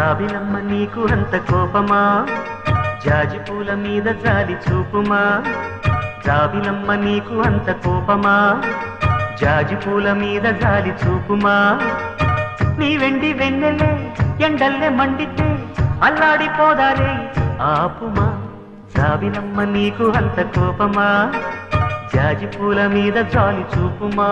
జాబిలమ్మ నీకు అంత కోపమా జాజి పూల మీద జాలి చూపుమా జాబిలమ్మ నీకు అంత కోపమా జాజి పూల మీద జాలి చూపుమా నీ వెండి వెన్నెలే ఎండల్లే మండితే అల్లాడిపోదాలే ఆపుమా జాబిలమ్మ నీకు అంత కోపమా జాజి పూల మీద జాలి చూపుమా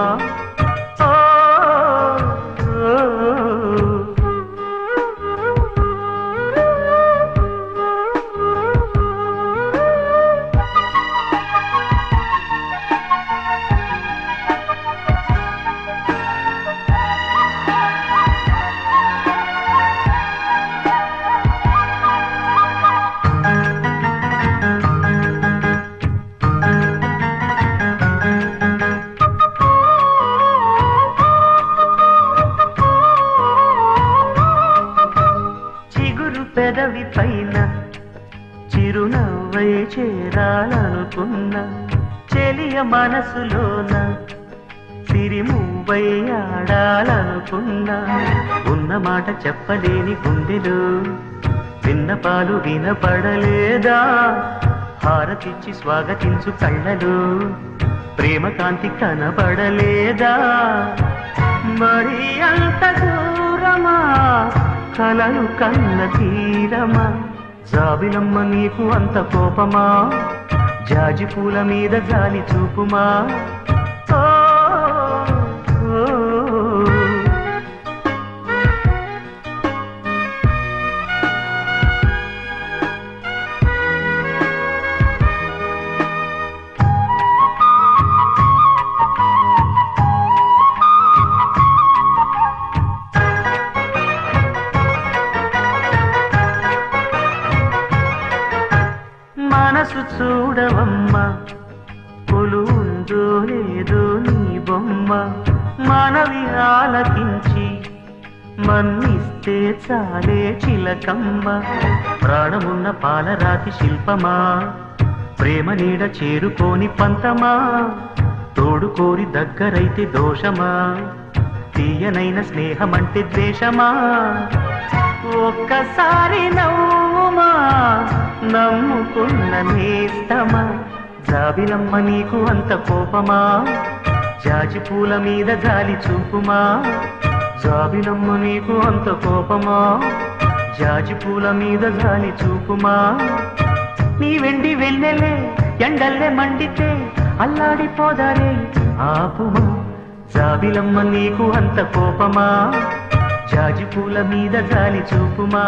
పెదవి పైన చిరునవ్వై చేరాలనుకున్నా చెలియ మనసులోన సిరిమువ్వై ఆడాలనుకున్నా ఉన్న మాట చెప్పలేని గుండెలు విన్నపాలు వినపడలేదా హారతిచ్చి స్వాగతించు కళ్ళలు ప్రేమ కాంతి కనపడలేదా మరి అంత దూరమా కలలు కన్న తీరమా జాబిలమ్మ నీకు అంత కోపమా జాజి పూల మీద జాలి చూపుమా మనసు చూడవమ్మా కొలుందో లేదో నీ బొమ్మ మనవి ఆలకించి మన్నిస్తే చాలే చిలకమ్మ ప్రాణమున్న పాలరాతి శిల్పమా ప్రేమ నీడ చేరుకోని పంతమా తోడు కోరి దగ్గరైతే దోషమా తీయనైన స్నేహమంటే ద్వేషమా ఒక్కసారి నవ్వుమా నమ్ముకున్న నేస్తమా జాబిలమ్మ నీకు అంత కోపమా జాజి పూల మీద జాలి చూపుమా జాబిలమ్మ నీకు అంత కోపమా జాజి పూల మీద జాలి చూపుమా నీ వెండి వెన్నెలే ఎండల్లే మండితే అల్లాడిపోదారే ఆపుమా జాబిలమ్మ నీకు అంత కోపమా జాజి పూల మీద జాలి చూపుమా